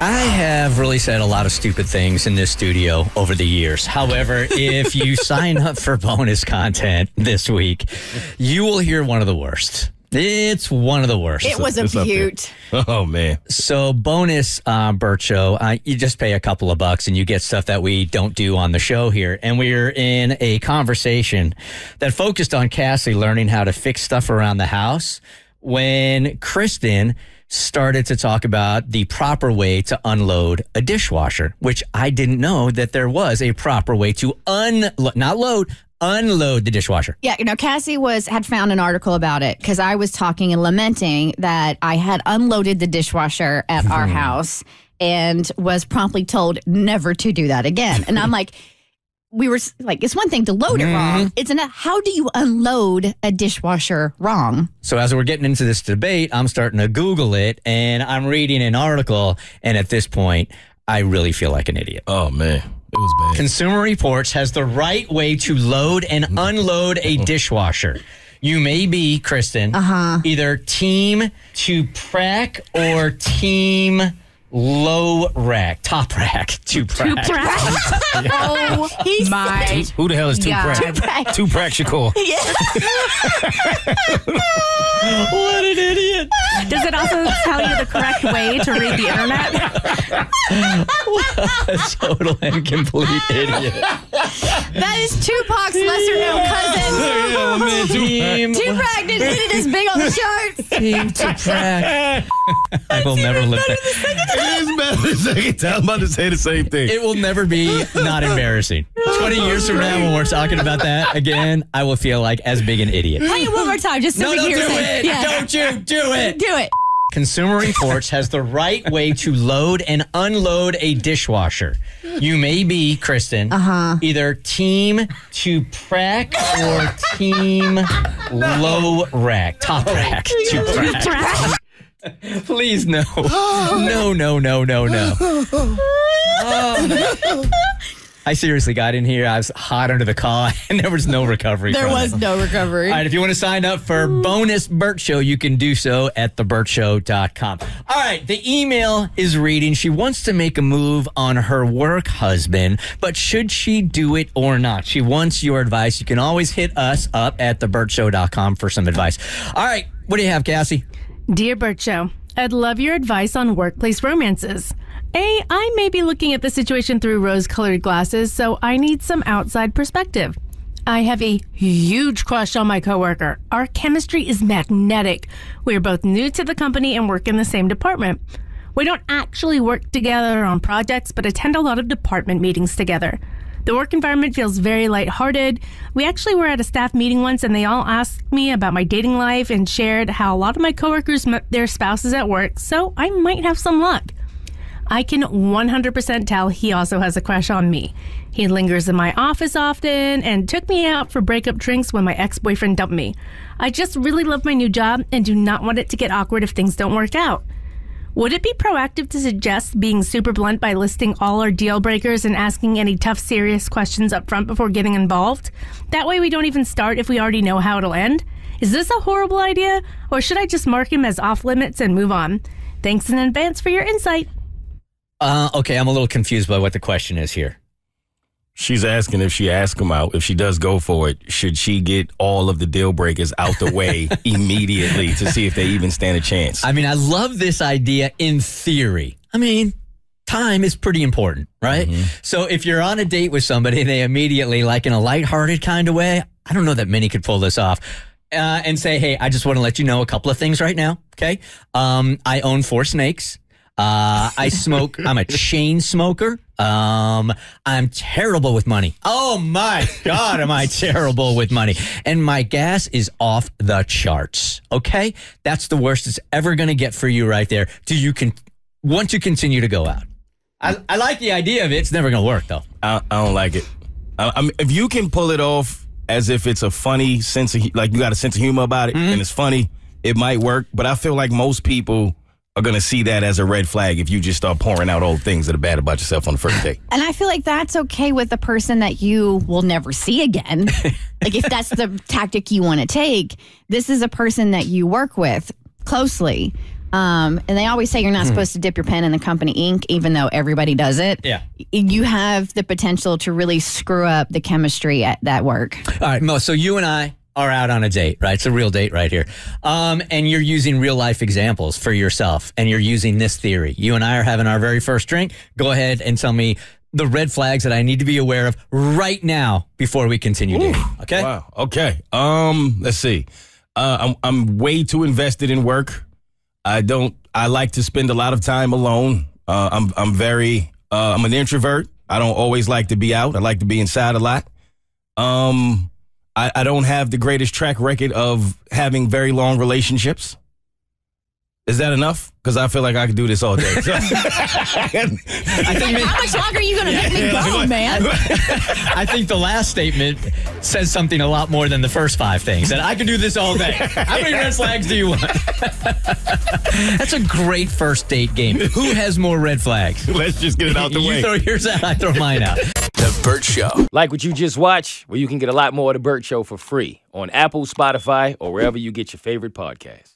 I have really said a lot of stupid things in this studio over the years. However, if you sign up for bonus content this week, you will hear one of the worst. It's one of the worst. It was a beaut. Oh, man. So bonus Bert Show, you just pay a couple of bucks and you get stuff that we don't do on the show here. And we're in a conversation that focused on Cassie learning how to fix stuff around the house when Kristen started to talk about the proper way to unload a dishwasher, which I didn't know that there was a proper way to unload the dishwasher. Yeah, Cassie had found an article about it because I was talking and lamenting that I had unloaded the dishwasher at our house and was promptly told never to do that again. And I'm like, it's one thing to load it wrong. How do you unload a dishwasher wrong? So as we're getting into this debate, I'm starting to Google it and I'm reading an article. And at this point, I really feel like an idiot. Oh, man. It was bad. Consumer Reports has the right way to load and unload a dishwasher. You may be, Kristen, either team to prac or team top rack to prac. Oh, my. Who the hell is Tupac? Tupac Shakur. Yeah. What an idiot. Does it also tell you the correct way to read the internet? What a total and complete idiot. That is Tupac's lesser-known cousin. Oh, man. Tupac didn't hit it as big on the charts. Team to prac. I will never live that. It is better the second time. I'm about to say the same thing. It will never be not embarrassing. 20 years from now, when we're talking about that again, I will feel like as big an idiot. Play it one more time, just so we don't hear do it. Yeah. Don't you do it. Do it. Consumer Reports has the right way to load and unload a dishwasher. You may be, Kristen, either team to prac or team top rack to prac. Please, no. No. I seriously got in here. I was hot under the collar, and there was no recovery. There was no recovery. All right, if you want to sign up for bonus Bert Show, you can do so at thebertshow.com. All right, the email is reading. She wants to make a move on her work husband, but should she do it or not? She wants your advice. You can always hit us up at thebertshow.com for some advice. All right, what do you have, Cassie? Dear Bert Show, I'd love your advice on workplace romances. I may be looking at the situation through rose-colored glasses, so I need some outside perspective. I have a huge crush on my coworker. Our chemistry is magnetic. We are both new to the company and work in the same department. We don't actually work together on projects, but attend a lot of department meetings together. The work environment feels very lighthearted. We actually were at a staff meeting once and they all asked me about my dating life and shared how a lot of my coworkers met their spouses at work, so I might have some luck. I can 100% tell he also has a crush on me. He lingers in my office often and took me out for breakup drinks when my ex-boyfriend dumped me. I just really love my new job and do not want it to get awkward if things don't work out. Would it be proactive to suggest being super blunt by listing all our deal breakers and asking any tough, serious questions up front before getting involved? That way we don't even start if we already know how it'll end. Is this a horrible idea, or should I just mark him as off limits and move on? Thanks in advance for your insight. Okay, I'm a little confused by what the question is here. She's asking if she asks him out, if she does go for it, should she get all of the deal breakers out the way immediately to see if they even stand a chance? I mean, I love this idea in theory. I mean, time is pretty important, right? So if you're on a date with somebody and they immediately, like in a lighthearted kind of way, I don't know that many could pull this off. And say, hey, I just want to let you know a couple of things right now, okay? I own 4 snakes. I smoke. I'm a chain smoker. I'm terrible with money. Oh my God, am I terrible with money? And my gas is off the charts. Okay? That's the worst it's ever going to get for you right there. Do you want to continue to go out? I like the idea of it. It's never going to work, though. I don't like it. I mean, if you can pull it off as if it's a funny sense of, like you got a sense of humor about it and it's funny, it might work. But I feel like most people are going to see that as a red flag if you just start pouring out old things that are bad about yourself on the first date. And I feel like that's okay with the person that you will never see again. Like if that's the tactic you want to take, this is a person that you work with closely. And they always say you're not supposed to dip your pen in the company ink, even though everybody does it. Yeah. You have the potential to really screw up the chemistry at that work. All right, Mo, so you and I are out on a date, right? It's a real date right here. And you're using real life examples for yourself, and you're using this theory. You and I are having our very first drink. Go ahead and tell me the red flags that I need to be aware of right now before we continue dating. Okay? Wow. Okay. Let's see. I'm way too invested in work. I like to spend a lot of time alone. I'm an introvert. I don't always like to be out. I like to be inside a lot. I don't have the greatest track record of having very long relationships. Is that enough? Because I feel like I could do this all day. I think how much longer are you going to make me go, man? I think the last statement says something a lot more than the first 5 things. That I can do this all day. How many red flags do you want? That's a great first date game. Who has more red flags? Let's just get it out the way. You throw yours out, I throw mine out. The Bert Show. Like what you just watched? Well, you can get a lot more of The Bert Show for free on Apple, Spotify, or wherever you get your favorite podcasts.